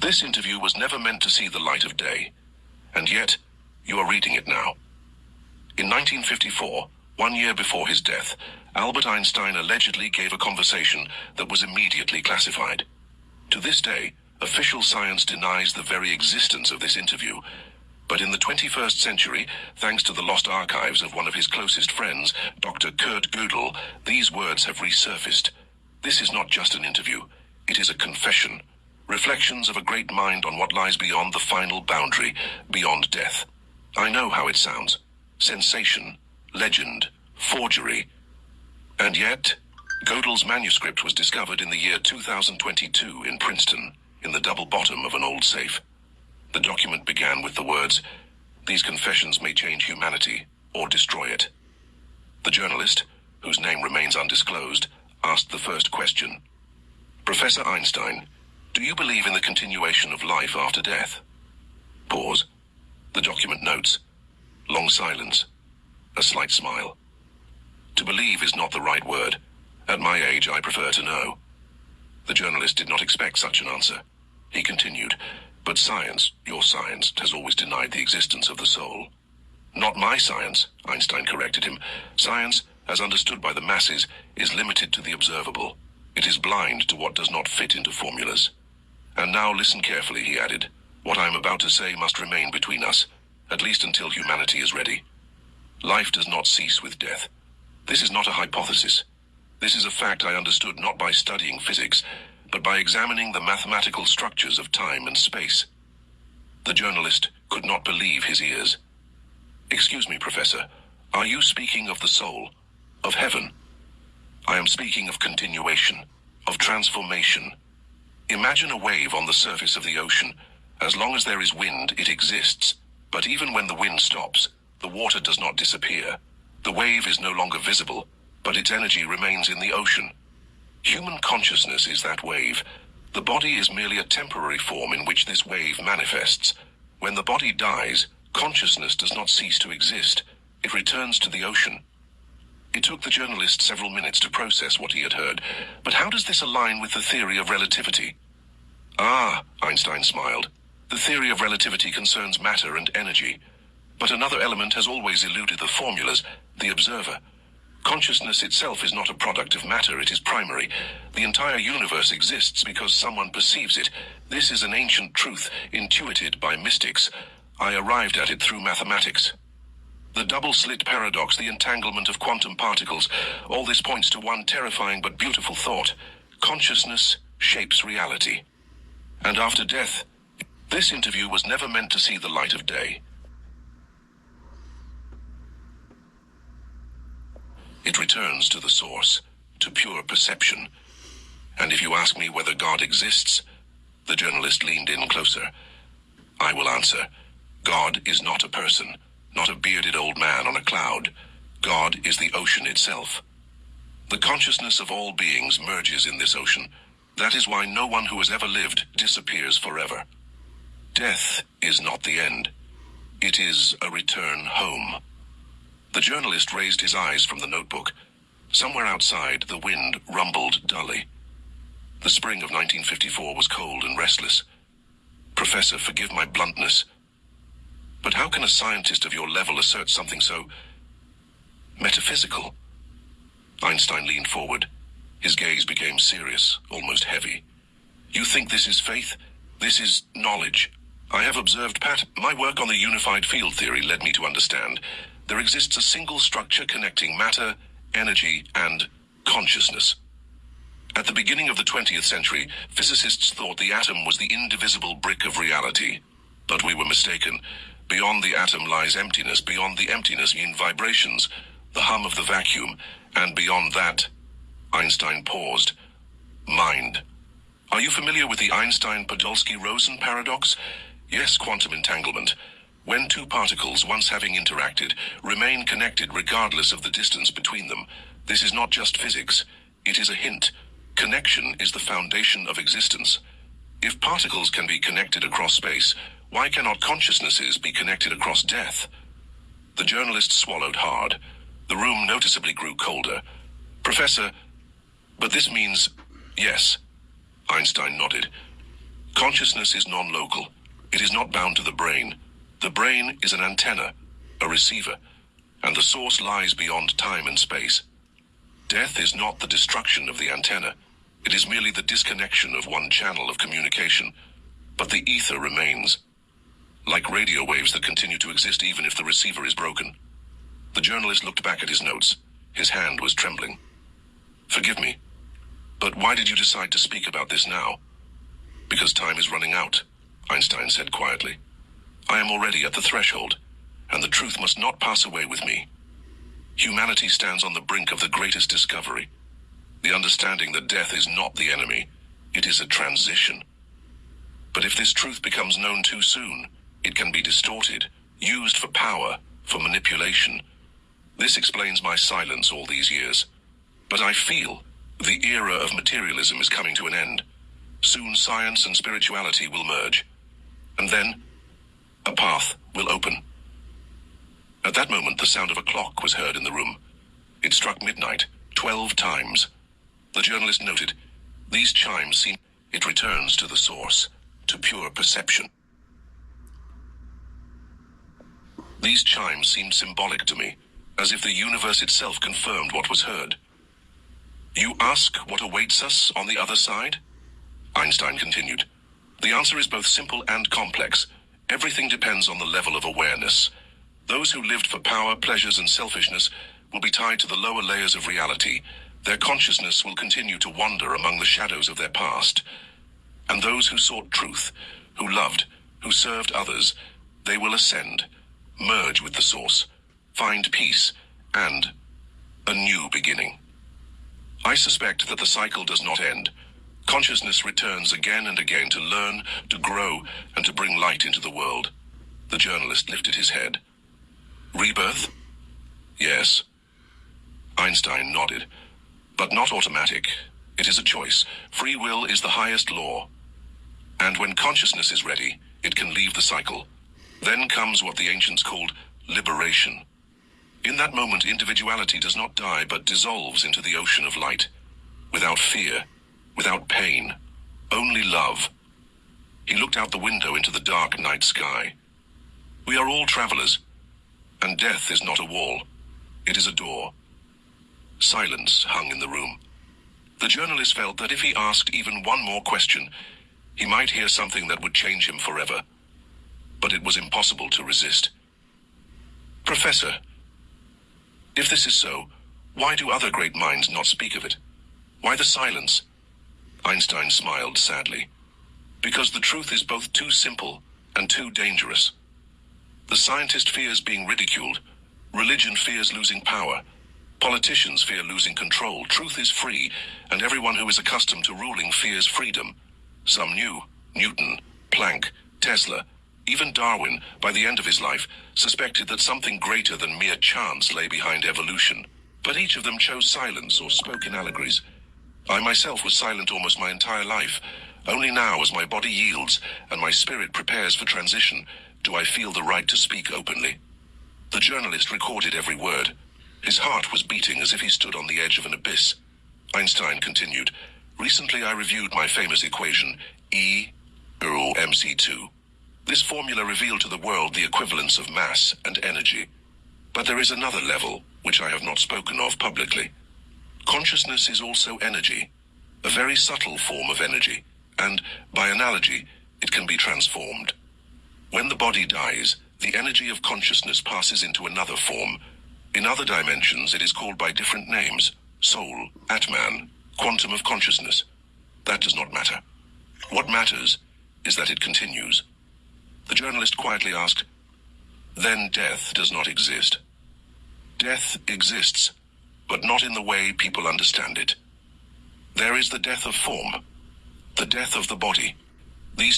This interview was never meant to see the light of day, and yet you are reading it now. In 1954, 1 year before his death, Albert Einstein allegedly gave a conversation that was immediately classified. To this day, official science denies the very existence of this interview. But in the 21st century, thanks to the lost archives of one of his closest friends, Dr. Kurt Gödel, these words have resurfaced. This is not just an interview. It is a confession. Reflections of a great mind on what lies beyond the final boundary, beyond death. I know how it sounds. Sensation, legend, forgery. And yet, Gödel's manuscript was discovered in the year 2022 in Princeton, in the double bottom of an old safe. The document began with the words, "These confessions may change humanity or destroy it." The journalist, whose name remains undisclosed, asked the first question. "Professor Einstein, do you believe in the continuation of life after death?" Pause. The document notes. Long silence. A slight smile. To believe is not the right word. At my age, I prefer to know. The journalist did not expect such an answer. He continued, "But science, your science, has always denied the existence of the soul." "Not my science," Einstein corrected him. "Science, as understood by the masses, is limited to the observable. It is blind to what does not fit into formulas. And now listen carefully," he added. "What I am about to say must remain between us, at least until humanity is ready. Life does not cease with death. This is not a hypothesis. This is a fact I understood not by studying physics, but by examining the mathematical structures of time and space." The journalist could not believe his ears. "Excuse me, Professor, are you speaking of the soul, of heaven?" "I am speaking of continuation, of transformation. Imagine a wave on the surface of the ocean. As long as there is wind, it exists. But even when the wind stops, the water does not disappear. The wave is no longer visible, but its energy remains in the ocean. Human consciousness is that wave. The body is merely a temporary form in which this wave manifests. When the body dies, consciousness does not cease to exist. It returns to the ocean." It took the journalist several minutes to process what he had heard. "But how does this align with the theory of relativity?" "Ah," Einstein smiled. "The theory of relativity concerns matter and energy. But another element has always eluded the formulas, the observer. Consciousness itself is not a product of matter, it is primary. The entire universe exists because someone perceives it. This is an ancient truth, intuited by mystics. I arrived at it through mathematics. The double-slit paradox, the entanglement of quantum particles, all this points to one terrifying but beautiful thought. Consciousness shapes reality. And after death, this interview was never meant to see the light of day. It returns to the source, to pure perception. And if you ask me whether God exists," the journalist leaned in closer, "I will answer, God is not a person, not a bearded old man on a cloud. God is the ocean itself. The consciousness of all beings merges in this ocean. That is why no one who has ever lived disappears forever. Death is not the end. It is a return home." The journalist raised his eyes from the notebook. Somewhere outside, the wind rumbled dully. The spring of 1954 was cold and restless. "Professor, forgive my bluntness. But how can a scientist of your level assert something so metaphysical?" Einstein leaned forward. His gaze became serious, almost heavy. "You think this is faith? This is knowledge. I have observed, Pat. My work on the unified field theory led me to understand. There exists a single structure connecting matter, energy, and consciousness. At the beginning of the 20th century, physicists thought the atom was the indivisible brick of reality. But we were mistaken. Beyond the atom lies emptiness. Beyond the emptiness in vibrations, the hum of the vacuum. And beyond that," Einstein paused, "mind. Are you familiar with the Einstein-Podolsky-Rosen paradox? Yes, quantum entanglement. When two particles, once having interacted, remain connected regardless of the distance between them. This is not just physics. It is a hint. Connection is the foundation of existence. If particles can be connected across space, why cannot consciousnesses be connected across death?" The journalist swallowed hard. The room noticeably grew colder. "Professor, but this means..." "Yes," Einstein nodded. Consciousness is non-local. It is not bound to the brain. The brain is an antenna, a receiver, and the source lies beyond time and space. Death is not the destruction of the antenna. It is merely the disconnection of one channel of communication. But the ether remains, like radio waves that continue to exist even if the receiver is broken. The journalist looked back at his notes. His hand was trembling. "Forgive me, but why did you decide to speak about this now?" "Because time is running out," Einstein said quietly. "I am already at the threshold, and the truth must not pass away with me. Humanity stands on the brink of the greatest discovery. The understanding that death is not the enemy. It is a transition. But if this truth becomes known too soon, it can be distorted, used for power, for manipulation. This explains my silence all these years. But I feel the era of materialism is coming to an end. Soon science and spirituality will merge. And then a path will open." At that moment, the sound of a clock was heard in the room. It struck midnight, 12 times. The journalist noted, "These chimes seem..." It returns to the source, to pure perception. "These chimes seemed symbolic to me, as if the universe itself confirmed what was heard." "You ask what awaits us on the other side?" Einstein continued. "The answer is both simple and complex. Everything depends on the level of awareness. Those who lived for power, pleasures, and selfishness will be tied to the lower layers of reality. Their consciousness will continue to wander among the shadows of their past. And those who sought truth, who loved, who served others, they will ascend, merge with the source, find peace, and a new beginning. I suspect that the cycle does not end. Consciousness returns again and again to learn, to grow, and to bring light into the world." The journalist lifted his head. "Rebirth?" "Yes." Einstein nodded. "But not automatic. It is a choice. Free will is the highest law. And when consciousness is ready, it can leave the cycle. Then comes what the ancients called liberation. In that moment, individuality does not die, but dissolves into the ocean of light. Without fear, without pain, only love." He looked out the window into the dark night sky. "We are all travelers, and death is not a wall. It is a door." Silence hung in the room. The journalist felt that if he asked even one more question, he might hear something that would change him forever. But it was impossible to resist. "Professor, if this is so, why do other great minds not speak of it? Why the silence?" Einstein smiled sadly. "Because the truth is both too simple and too dangerous. The scientist fears being ridiculed. Religion fears losing power. Politicians fear losing control. Truth is free, and everyone who is accustomed to ruling fears freedom. Some knew. Newton, Planck, Tesla, even Darwin, by the end of his life, suspected that something greater than mere chance lay behind evolution. But each of them chose silence or spoke in allegories. I myself was silent almost my entire life. Only now, as my body yields and my spirit prepares for transition, do I feel the right to speak openly." The journalist recorded every word. His heart was beating as if he stood on the edge of an abyss. Einstein continued, "Recently I reviewed my famous equation, E=mc2. This formula revealed to the world the equivalence of mass and energy. But there is another level, which I have not spoken of publicly. Consciousness is also energy, a very subtle form of energy, and, by analogy, it can be transformed. When the body dies, the energy of consciousness passes into another form. In other dimensions, it is called by different names: soul, Atman, quantum of consciousness. That does not matter. What matters is that it continues." The journalist quietly asked, "Then death does not exist?" "Death exists, but not in the way people understand it. There is the death of form, the death of the body. These